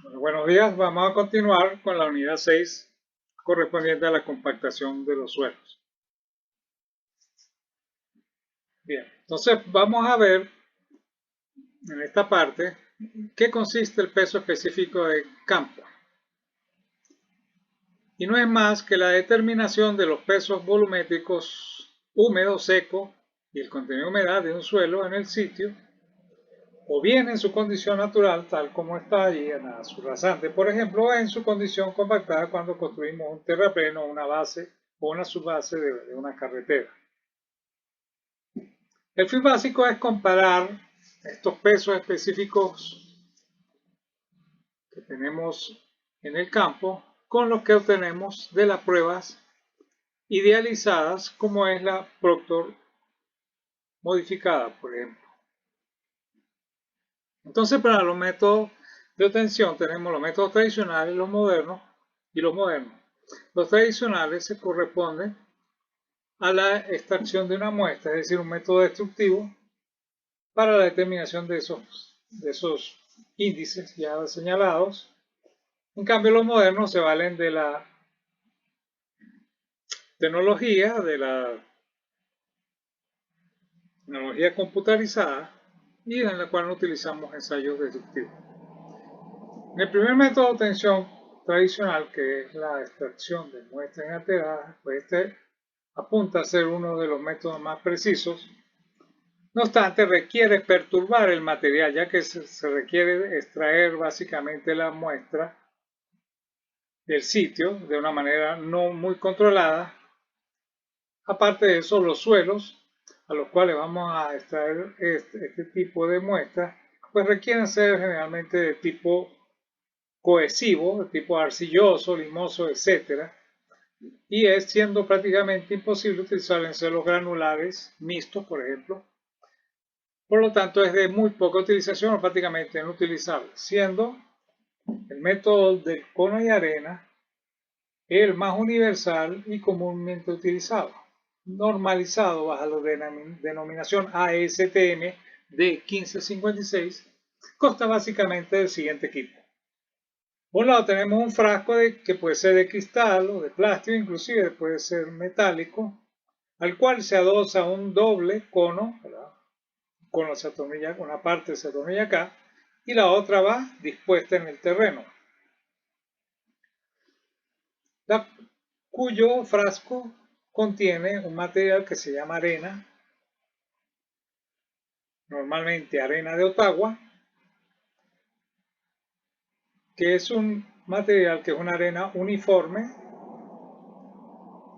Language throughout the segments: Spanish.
Bueno, buenos días, vamos a continuar con la unidad 6 correspondiente a la compactación de los suelos. Bien, entonces vamos a ver en esta parte qué consiste el peso específico de campo. Y no es más que la determinación de los pesos volumétricos húmedo, seco y el contenido de humedad de un suelo en el sitio, o bien en su condición natural, tal como está allí en su rasante, por ejemplo, o en su condición compactada cuando construimos un terrapleno, una base o una subbase de una carretera. El fin básico es comparar estos pesos específicos que tenemos en el campo con los que obtenemos de las pruebas idealizadas, como es la Proctor modificada, por ejemplo. Entonces, para los métodos de obtención tenemos los métodos tradicionales, los modernos y los modernos. Los tradicionales se corresponden a la extracción de una muestra, es decir, un método destructivo para la determinación de esos índices ya señalados. En cambio, los modernos se valen de la tecnología, computarizada y en la cual no utilizamos ensayos deductivos. En el primer método de obtención tradicional, que es la extracción de muestras inalteradas, pues este apunta a ser uno de los métodos más precisos. No obstante, requiere perturbar el material, ya que se requiere extraer básicamente la muestra del sitio de una manera no muy controlada. Aparte de eso, los suelos a los cuales vamos a extraer este tipo de muestras, pues requieren ser generalmente de tipo cohesivo, de tipo arcilloso, limoso, etc. Y es siendo prácticamente imposible utilizar en suelos granulares mixtos, por ejemplo. Por lo tanto, es de muy poca utilización o prácticamente inutilizable, siendo el método del cono y arena el más universal y comúnmente utilizado, normalizado bajo la denominación ASTM de 1556, consta básicamente del siguiente equipo. Por un lado tenemos un frasco que puede ser de cristal o de plástico, inclusive puede ser metálico, al cual se adosa un doble cono, ¿verdad? Cono se atornilla, una parte se atornilla acá y la otra va dispuesta en el terreno, cuyo frasco contiene un material que se llama arena, normalmente arena de Ottawa, que es un material que es una arena uniforme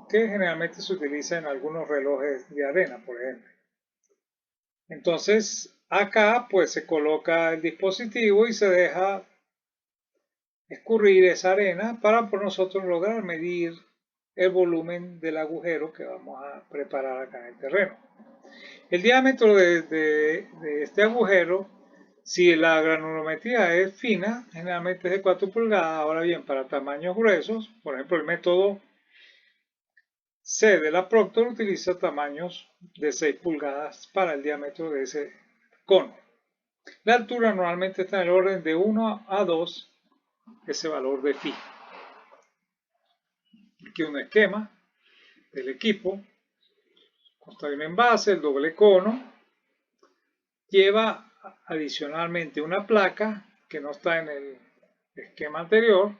que generalmente se utiliza en algunos relojes de arena, por ejemplo. Entonces, acá pues se coloca el dispositivo y se deja escurrir esa arena para por nosotros lograr medir el volumen del agujero que vamos a preparar acá en el terreno. El diámetro de este agujero, si la granulometría es fina, generalmente es de 4 pulgadas. Ahora bien, para tamaños gruesos, por ejemplo, el método C de la Proctor utiliza tamaños de 6 pulgadas para el diámetro de ese cono. La altura normalmente está en el orden de 1 a 2, ese valor de phi. Aquí un esquema del equipo. Consta de un envase, el doble cono. Lleva adicionalmente una placa que no está en el esquema anterior,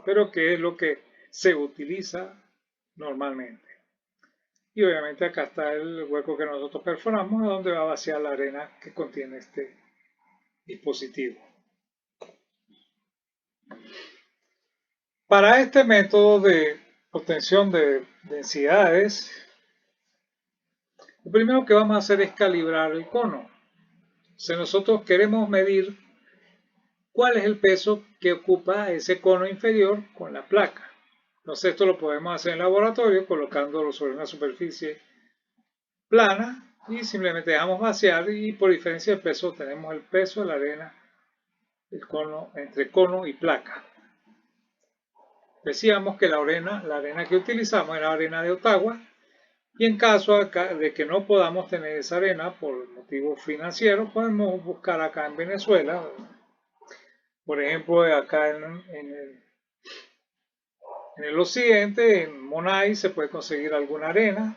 pero que es lo que se utiliza normalmente. Y obviamente acá está el hueco que nosotros perforamos, donde va a vaciar la arena que contiene este dispositivo. Para este método de obtención de densidades, lo primero que vamos a hacer es calibrar el cono. Si nosotros queremos medir cuál es el peso que ocupa ese cono inferior con la placa. Entonces esto lo podemos hacer en laboratorio colocándolo sobre una superficie plana y simplemente dejamos vaciar y por diferencia de peso tenemos el peso de la arena el cono, entre cono y placa. Decíamos que la arena que utilizamos era arena de Ottawa y en caso de que no podamos tener esa arena por motivos financieros podemos buscar acá en Venezuela Por ejemplo, acá en el occidente, en Monay, se puede conseguir alguna arena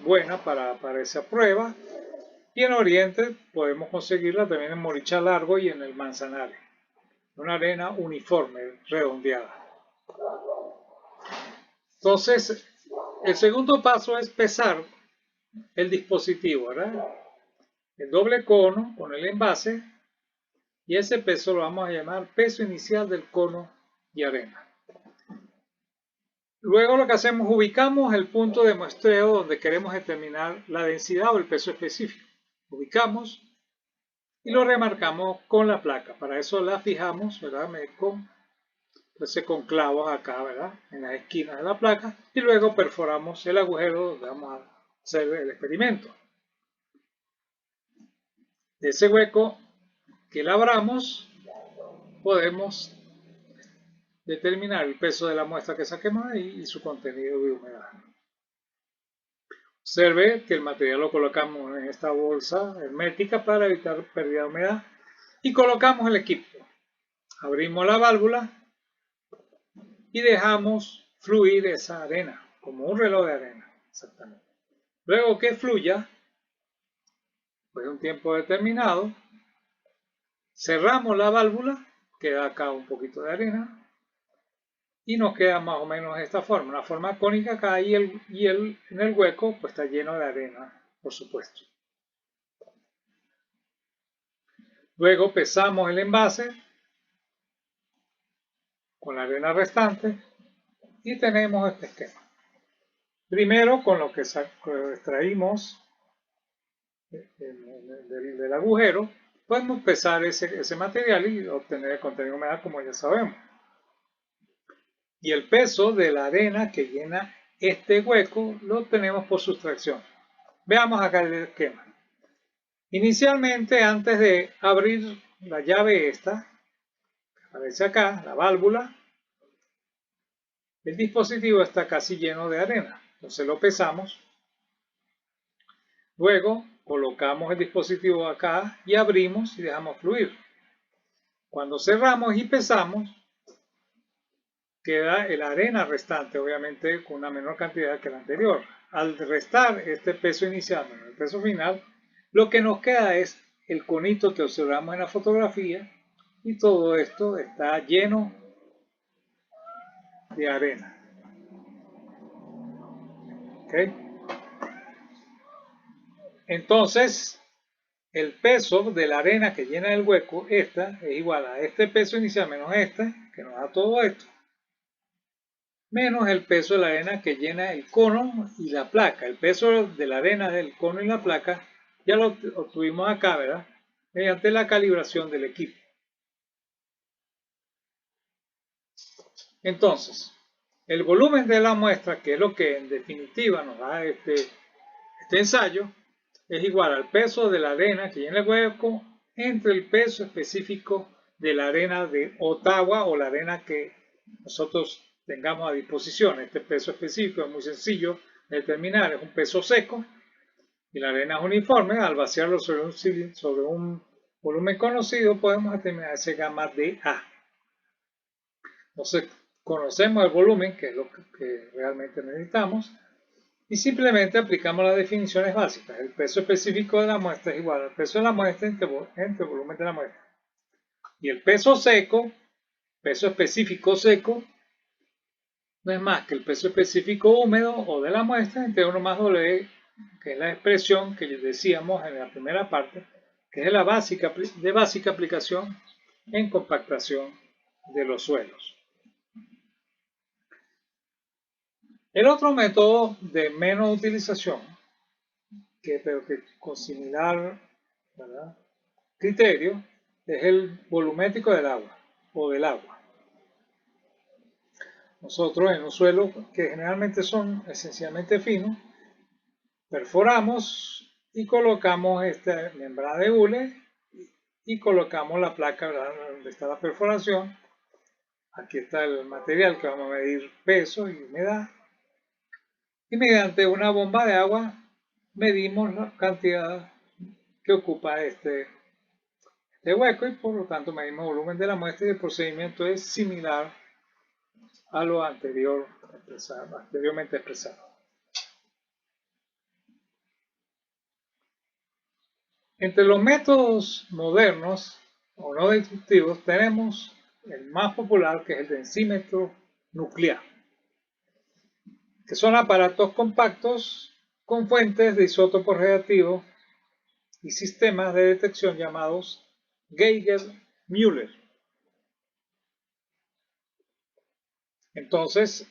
buena para esa prueba. Y en Oriente podemos conseguirla también en Moricha Largo y en el Manzanares. Una arena uniforme, redondeada. Entonces, el segundo paso es pesar el dispositivo, ¿verdad? El doble cono con el envase, y ese peso lo vamos a llamar peso inicial del cono y arena. Luego lo que hacemos, ubicamos el punto de muestreo donde queremos determinar la densidad o el peso específico. Ubicamos y lo remarcamos con la placa. Para eso la fijamos, ¿verdad? Con clavos acá, ¿verdad? En las esquinas de la placa, y luego perforamos el agujero donde vamos a hacer el experimento. De ese hueco que labramos, podemos determinar el peso de la muestra que saquemos ahí y su contenido de humedad. Observe que el material lo colocamos en esta bolsa hermética para evitar pérdida de humedad y colocamos el equipo. Abrimos la válvula y dejamos fluir esa arena, como un reloj de arena, exactamente. Luego que fluya, pues un tiempo determinado, cerramos la válvula, queda acá un poquito de arena, y nos queda más o menos esta forma, una forma cónica acá, y en el hueco pues está lleno de arena, por supuesto. Luego pesamos el envase con la arena restante y tenemos este esquema. Primero, con lo que extraímos del agujero, podemos pesar ese material y obtener el contenido de humedad, como ya sabemos. Y el peso de la arena que llena este hueco lo obtenemos por sustracción. Veamos acá el esquema. Inicialmente, antes de abrir la llave esta, que aparece acá, la válvula, el dispositivo está casi lleno de arena. Entonces lo pesamos. Luego colocamos el dispositivo acá y abrimos y dejamos fluir. Cuando cerramos y pesamos, queda la arena restante, obviamente con una menor cantidad que la anterior. Al restar este peso inicial menos el peso final, lo que nos queda es el conito que observamos en la fotografía, y todo esto está lleno de arena. ¿Okay? Entonces, el peso de la arena que llena el hueco, esta, es igual a este peso inicial menos este, que nos da todo esto, menos el peso de la arena que llena el cono y la placa. El peso de la arena del cono y la placa ya lo obtuvimos acá, ¿verdad? Mediante la calibración del equipo. Entonces, el volumen de la muestra, que es lo que en definitiva nos da este ensayo, es igual al peso de la arena que llena el hueco entre el peso específico de la arena de Ottawa o la arena que nosotros tengamos a disposición. Este peso específico es muy sencillo de determinar, es un peso seco, y la arena es uniforme. Al vaciarlo sobre un volumen conocido, podemos determinar ese gamma de A. Entonces, conocemos el volumen, que es lo que realmente necesitamos, y simplemente aplicamos las definiciones básicas. El peso específico de la muestra es igual al peso de la muestra entre el volumen de la muestra. Y el peso seco, peso específico seco, no es más que el peso específico húmedo o de la muestra entre 1 más W, que es la expresión que decíamos en la primera parte, que es de básica aplicación en compactación de los suelos. El otro método de menos utilización, pero que con similar, ¿verdad?, criterio, es el volumétrico del agua o del agua. Nosotros en un suelo que generalmente son esencialmente finos, perforamos y colocamos esta membrana de hule y colocamos la placa, ¿verdad?, donde está la perforación. Aquí está el material que vamos a medir peso y humedad. Y mediante una bomba de agua medimos la cantidad que ocupa este este hueco y por lo tanto medimos volumen de la muestra y el procedimiento es similar a lo anteriormente expresado. Entre los métodos modernos o no destructivos tenemos el más popular, que es el densímetro nuclear, que son aparatos compactos con fuentes de isótopos radiactivos y sistemas de detección llamados Geiger-Müller. Entonces,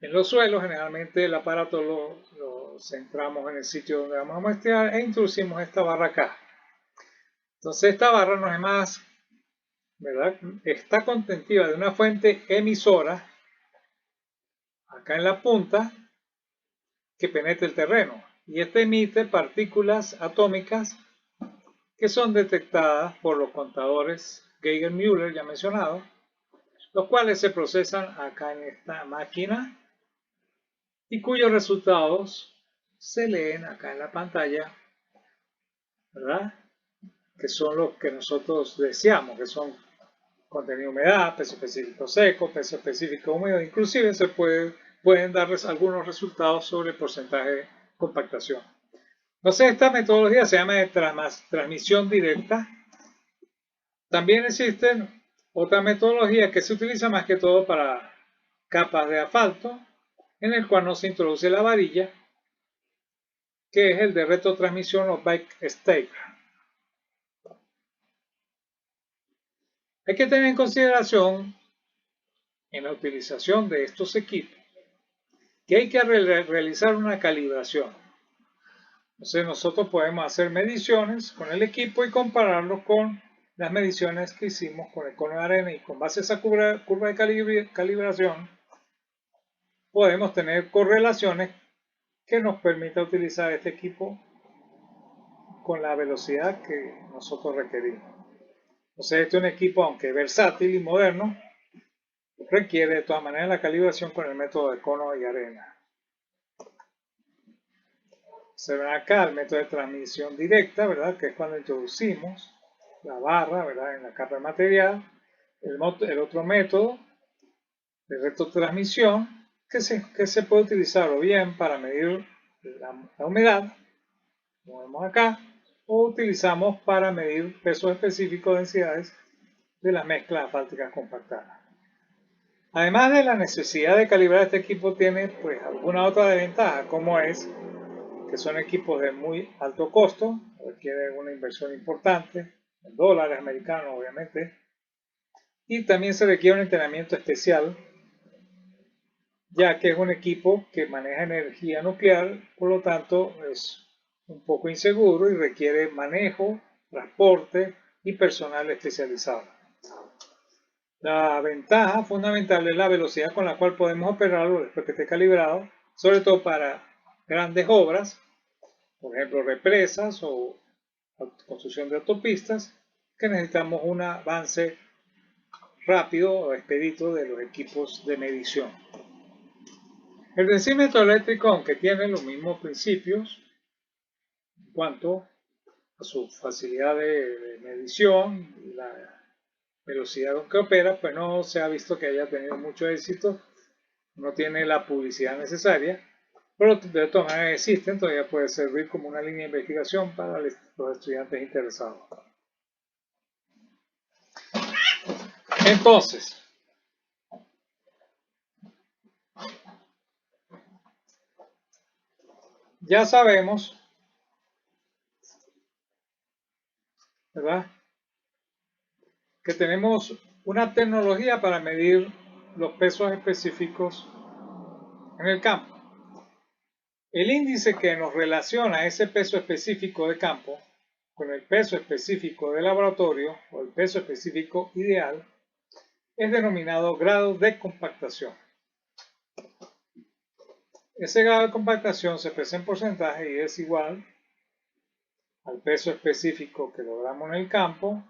en los suelos generalmente el aparato lo centramos en el sitio donde vamos a muestrear e introducimos esta barra acá. Entonces esta barra no es más, ¿verdad? Está contentiva de una fuente emisora acá en la punta que penetra el terreno y esta emite partículas atómicas que son detectadas por los contadores Geiger-Müller ya mencionados, los cuales se procesan acá en esta máquina y cuyos resultados se leen acá en la pantalla, ¿verdad? Que son los que nosotros deseamos, que son contenido de humedad, peso específico seco, peso específico húmedo, inclusive se pueden darles algunos resultados sobre el porcentaje de compactación. Entonces esta metodología se llama de transmisión directa. También existen otra metodología que se utiliza más que todo para capas de asfalto, en el cual no se introduce la varilla, que es el de retrotransmisión o backstake. Hay que tener en consideración en la utilización de estos equipos que hay que realizar una calibración. Entonces nosotros podemos hacer mediciones con el equipo y compararlo con las mediciones que hicimos con el cono de arena, y con base a esa curva de calibración podemos tener correlaciones que nos permita utilizar este equipo con la velocidad que nosotros requerimos. Entonces este es un equipo, aunque versátil y moderno, requiere de todas maneras la calibración con el método de cono y arena. Se ve acá el método de transmisión directa, ¿verdad? Que es cuando introducimos la barra, ¿verdad? En la capa de material. El otro método de retrotransmisión que se puede utilizar o bien para medir la humedad, como vemos acá, o utilizamos para medir pesos específicos de densidades de las mezclas asfálticas compactadas. Además de la necesidad de calibrar este equipo, tiene pues alguna otra desventaja, como es que son equipos de muy alto costo, requieren una inversión importante, en dólares americanos obviamente, y también se requiere un entrenamiento especial, ya que es un equipo que maneja energía nuclear, por lo tanto es un poco inseguro y requiere manejo, transporte y personal especializado. La ventaja fundamental es la velocidad con la cual podemos operarlo después que esté calibrado, sobre todo para grandes obras, por ejemplo represas o construcción de autopistas, que necesitamos un avance rápido o expedito de los equipos de medición. El densímetro eléctrico, aunque tiene los mismos principios en cuanto a su facilidad de medición y la velocidad con que opera, pues no se ha visto que haya tenido mucho éxito, no tiene la publicidad necesaria, pero de todas maneras existen, todavía puede servir como una línea de investigación para los estudiantes interesados. Entonces, ya sabemos, ¿verdad?, que tenemos una tecnología para medir los pesos específicos en el campo. El índice que nos relaciona ese peso específico de campo con el peso específico de laboratorio o el peso específico ideal es denominado grado de compactación. Ese grado de compactación se expresa en porcentaje y es igual al peso específico que logramos en el campo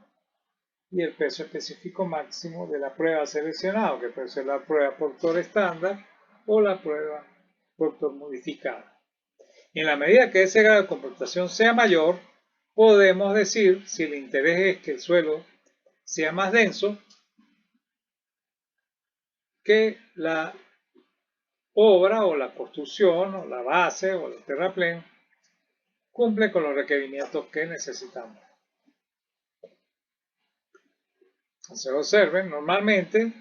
y el peso específico máximo de la prueba seleccionada, que puede ser la prueba Proctor estándar o la prueba Proctor modificada. En la medida que ese grado de compactación sea mayor, podemos decir, si el interés es que el suelo sea más denso, que la obra o la construcción o la base o el terraplén cumple con los requerimientos que necesitamos. Entonces observen, normalmente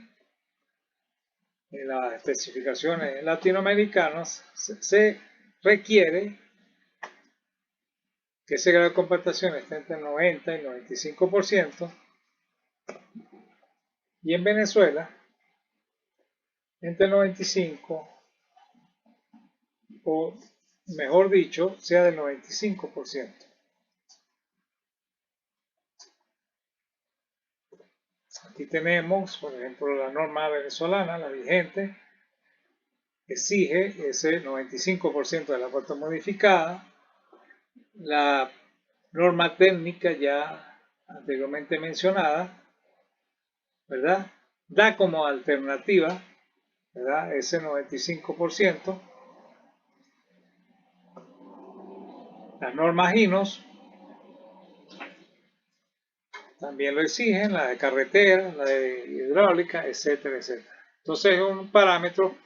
en las especificaciones latinoamericanas se requiere que ese grado de compactación esté entre el 90 y el 95%, y en Venezuela entre el 95, o mejor dicho, sea del 95%. Aquí tenemos, por ejemplo, la norma venezolana, la vigente, exige ese 95% de la puerta modificada. La norma técnica ya anteriormente mencionada, ¿verdad?, da como alternativa, ¿verdad?, ese 95%. Las normas INOS también lo exigen, la de carretera, la de hidráulica, etcétera, etcétera. Entonces es un parámetro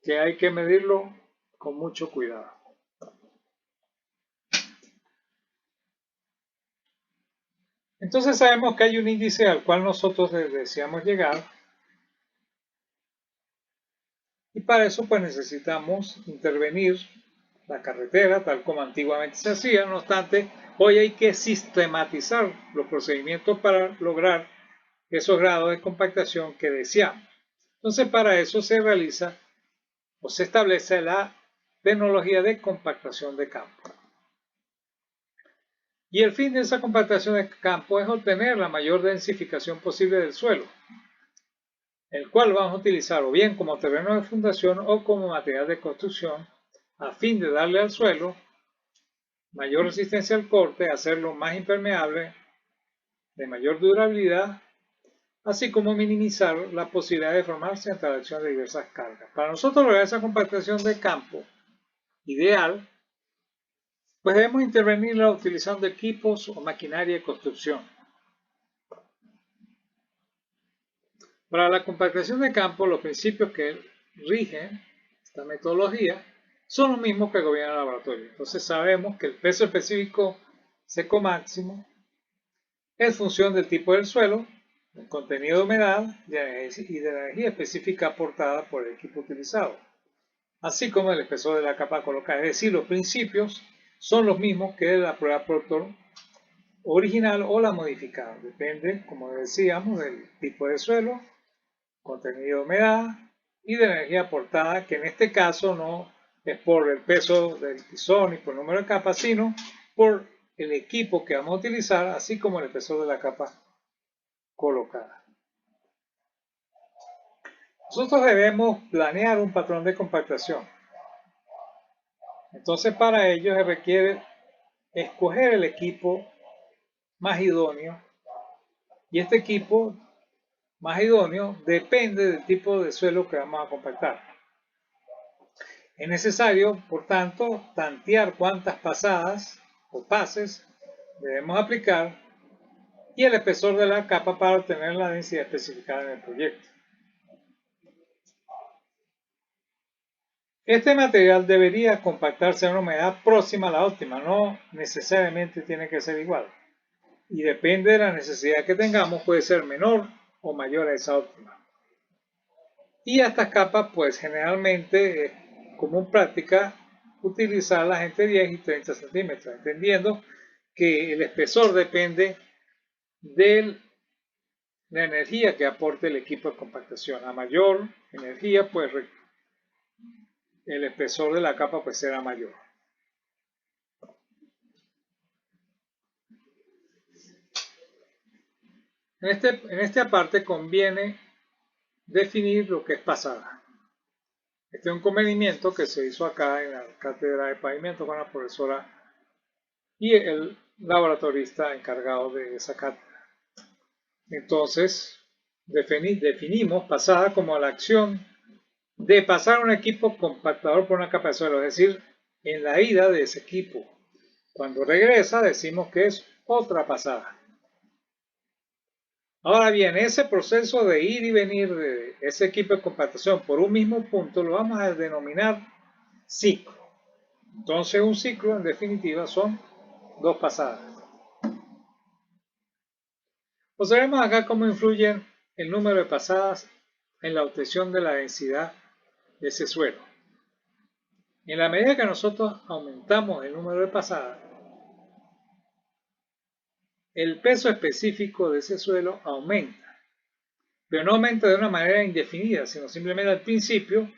que hay que medirlo con mucho cuidado. Entonces sabemos que hay un índice al cual nosotros deseamos llegar, y para eso pues necesitamos intervenir la carretera tal como antiguamente se hacía. No obstante, hoy hay que sistematizar los procedimientos para lograr esos grados de compactación que deseamos. Entonces para eso se realiza o se establece la tecnología de compactación de campo. Y el fin de esa compactación de campo es obtener la mayor densificación posible del suelo, el cual vamos a utilizar o bien como terreno de fundación o como material de construcción, a fin de darle al suelo mayor resistencia al corte, hacerlo más impermeable, de mayor durabilidad, así como minimizar la posibilidad de formarse ante la acción de diversas cargas. Para nosotros lograr esa compactación de campo ideal, pues debemos intervenirla utilizando equipos o maquinaria de construcción. Para la compactación de campo, los principios que rigen esta metodología son los mismos que gobiernan el laboratorio. Entonces sabemos que el peso específico seco máximo es función del tipo del suelo, del contenido de humedad y de la energía específica aportada por el equipo utilizado, así como el espesor de la capa colocada. Es decir, los principios son los mismos que la prueba productor original o la modificada. Depende, como decíamos, del tipo de suelo, contenido de humedad y de energía aportada, que en este caso no es por el peso del tizón y por el número de capas, sino por el equipo que vamos a utilizar, así como el espesor de la capa colocada. Nosotros debemos planear un patrón de compactación. Entonces para ello se requiere escoger el equipo más idóneo, y este equipo más idóneo depende del tipo de suelo que vamos a compactar. Es necesario, por tanto, tantear cuántas pasadas o pases debemos aplicar y el espesor de la capa para obtener la densidad especificada en el proyecto. Este material debería compactarse a una humedad próxima a la óptima, no necesariamente tiene que ser igual. Y depende de la necesidad que tengamos, puede ser menor o mayor a esa óptima. Y a estas capas, pues generalmente es común práctica utilizarlas entre 10 y 30 centímetros, entendiendo que el espesor depende de la energía que aporte el equipo de compactación. A mayor energía, pues el espesor de la capa pues será mayor. En esta parte conviene definir lo que es pasada. Este es un convenimiento que se hizo acá en la cátedra de pavimento con la profesora y el laboratorista encargado de esa cátedra. Entonces, definimos pasada como la acción de pasar un equipo compactador por una capa de suelo, es decir, en la ida de ese equipo. Cuando regresa decimos que es otra pasada. Ahora bien, ese proceso de ir y venir de ese equipo de compactación por un mismo punto lo vamos a denominar ciclo. Entonces un ciclo en definitiva son dos pasadas. Observemos acá cómo influye el número de pasadas en la obtención de la densidad de ese suelo. En la medida que nosotros aumentamos el número de pasadas, el peso específico de ese suelo aumenta, pero no aumenta de una manera indefinida, sino simplemente al principio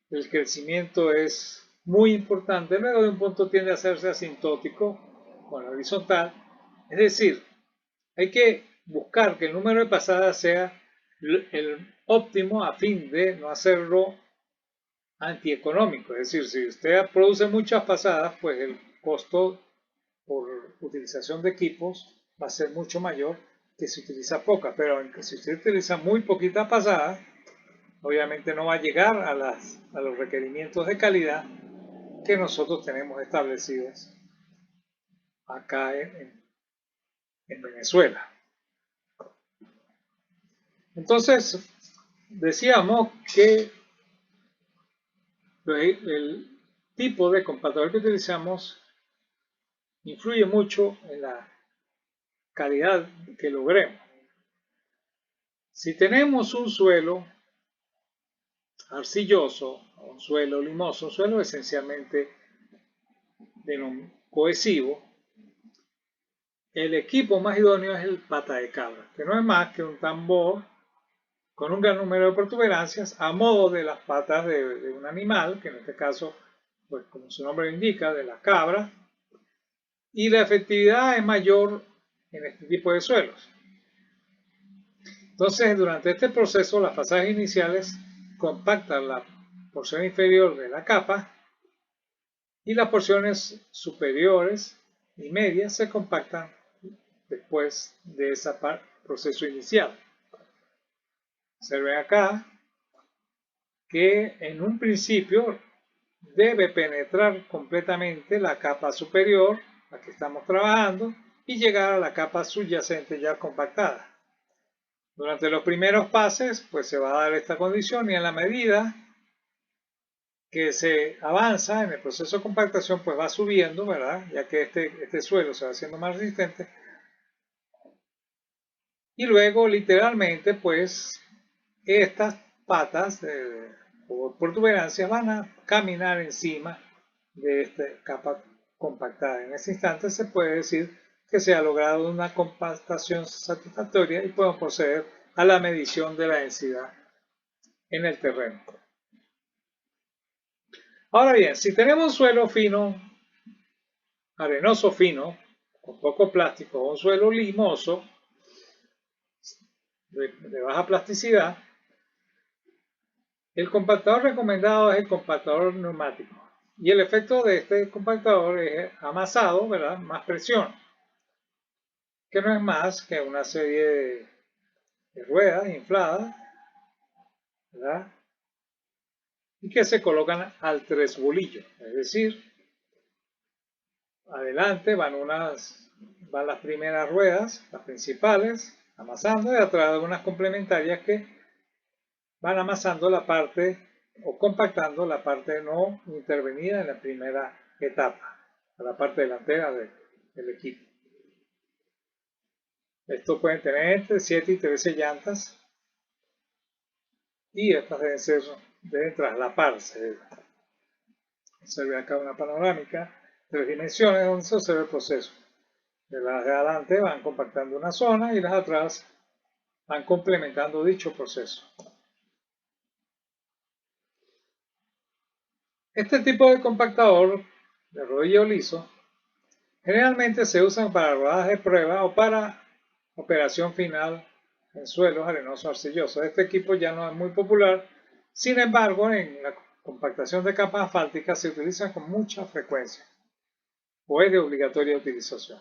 el crecimiento es muy importante, luego de un punto tiende a hacerse asintótico con la horizontal, es decir, hay que buscar que el número de pasadas sea el óptimo a fin de no hacerlo antieconómico, es decir, si usted produce muchas pasadas, pues el costo por utilización de equipos va a ser mucho mayor que si utiliza pocas, pero si usted utiliza muy poquitas pasadas, obviamente no va a llegar a los requerimientos de calidad que nosotros tenemos establecidos acá en Venezuela. Entonces, decíamos que el tipo de compactador que utilizamos influye mucho en la calidad que logremos. Si tenemos un suelo arcilloso, un suelo limoso, un suelo esencialmente cohesivo, el equipo más idóneo es el pata de cabra, que no es más que un tambor con un gran número de protuberancias a modo de las patas de un animal, que en este caso, pues como su nombre indica, de la cabra, y la efectividad es mayor en este tipo de suelos. Entonces, durante este proceso, las pasadas iniciales compactan la porción inferior de la capa y las porciones superiores y medias se compactan después de ese proceso inicial. Se ve acá que en un principio debe penetrar completamente la capa superior, la que estamos trabajando, y llegar a la capa subyacente ya compactada. Durante los primeros pases, pues se va a dar esta condición y en la medida que se avanza en el proceso de compactación, pues va subiendo, ¿verdad? Ya que este suelo se va haciendo más resistente. Y luego, literalmente, pues, estas patas o protuberancias van a caminar encima de esta capa compactada. En ese instante se puede decir que se ha logrado una compactación satisfactoria y podemos proceder a la medición de la densidad en el terreno. Ahora bien, si tenemos un suelo fino, arenoso fino, con poco plástico, o un suelo limoso, de baja plasticidad, el compactador recomendado es el compactador neumático. Y el efecto de este compactador es amasado, ¿verdad? Más presión, que no es más que una serie de ruedas infladas, ¿verdad? Y que se colocan al tres bolillo, es decir, adelante van las primeras ruedas, las principales, amasando, y atrás unas complementarias que van amasando la parte o compactando la parte no intervenida en la primera etapa, a la parte delantera del equipo. Estos pueden tener entre 7 y 13 llantas y estas deben traslaparse. Se ve acá una panorámica, 3 dimensiones donde se observa el proceso. De las de adelante van compactando una zona y las de atrás van complementando dicho proceso. Este tipo de compactador de rodillo liso generalmente se usan para rodaje de prueba o para operación final en suelos arenosos arcillosos. Este equipo ya no es muy popular, sin embargo, en la compactación de capas asfálticas se utiliza con mucha frecuencia o es de obligatoria utilización.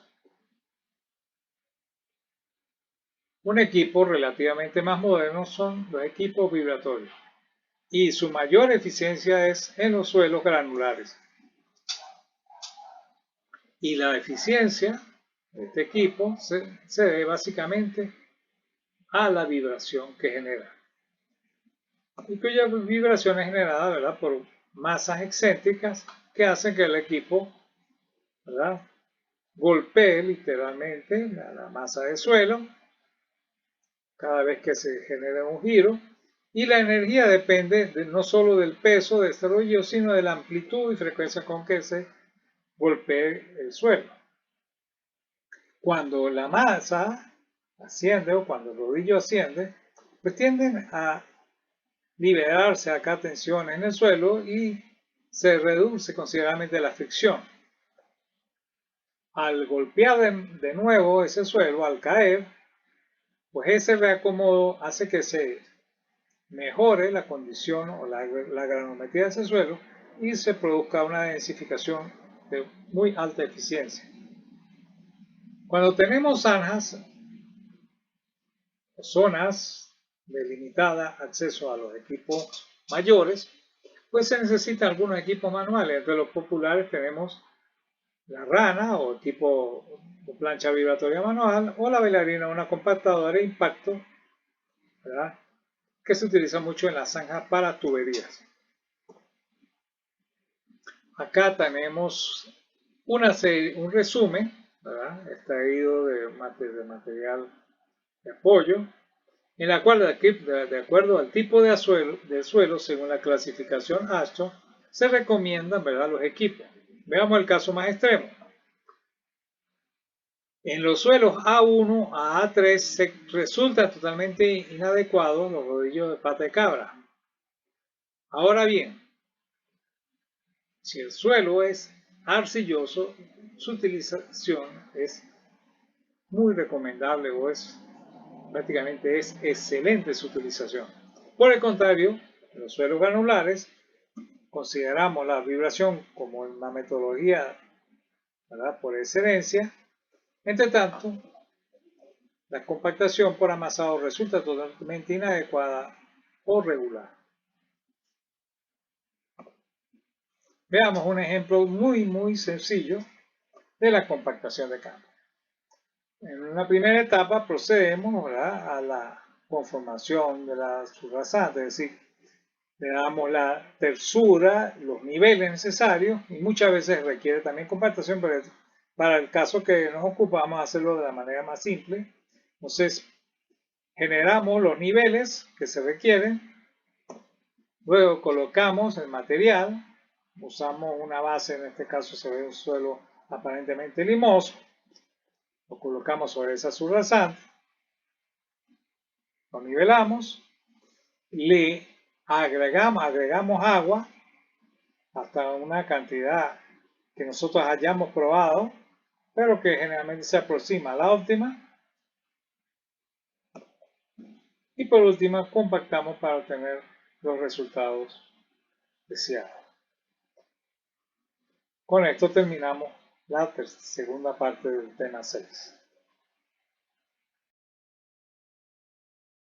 Un equipo relativamente más moderno son los equipos vibratorios y su mayor eficiencia es en los suelos granulares. Y la eficiencia este equipo se debe básicamente a la vibración que genera. Y cuya vibración es generada, ¿verdad?, por masas excéntricas que hacen que el equipo, ¿verdad?, golpee literalmente la masa del suelo cada vez que se genera un giro. Y la energía depende no solo del peso de este rodillo, sino de la amplitud y frecuencia con que se golpee el suelo. Cuando la masa asciende o cuando el rodillo asciende, pues tienden a liberarse acá tensiones en el suelo y se reduce considerablemente la fricción. Al golpear de nuevo ese suelo, al caer, pues ese reacomodo hace que se mejore la condición o la granulometría de ese suelo y se produzca una densificación de muy alta eficiencia. Cuando tenemos zanjas o zonas de limitada acceso a los equipos mayores, pues se necesitan algunos equipos manuales. Entre los populares tenemos la rana o equipo de plancha vibratoria manual o la bailarina, una compactadora de impacto, ¿verdad?, que se utiliza mucho en las zanjas para tuberías. Acá tenemos un resumen, ¿verdad?, extraído de material de apoyo, en la cual, de acuerdo al tipo de suelo, según la clasificación ASHTO, se recomiendan, ¿verdad?, los equipos. Veamos el caso más extremo. En los suelos A1 a A3 resulta totalmente inadecuado los rodillos de pata de cabra. Ahora bien, si el suelo es arcilloso, su utilización es muy recomendable o prácticamente es excelente su utilización. Por el contrario, en los suelos granulares consideramos la vibración como una metodología, ¿verdad?, por excelencia. Entre tanto, la compactación por amasado resulta totalmente inadecuada o regular. Veamos un ejemplo muy sencillo de la compactación de campo. En una primera etapa procedemos, ¿verdad?, a la conformación de la subrasante, es decir, le damos la tersura, los niveles necesarios y muchas veces requiere también compactación, pero para el caso que nos ocupamos hacerlo de la manera más simple. Entonces, generamos los niveles que se requieren, luego colocamos el material, usamos una base, en este caso se ve un suelo aparentemente limoso, lo colocamos sobre esa subrasante, lo nivelamos, le agregamos agua hasta una cantidad que nosotros hayamos probado, pero que generalmente se aproxima a la óptima. Y por último, compactamos para obtener los resultados deseados. Con esto terminamos la segunda parte del tema 6.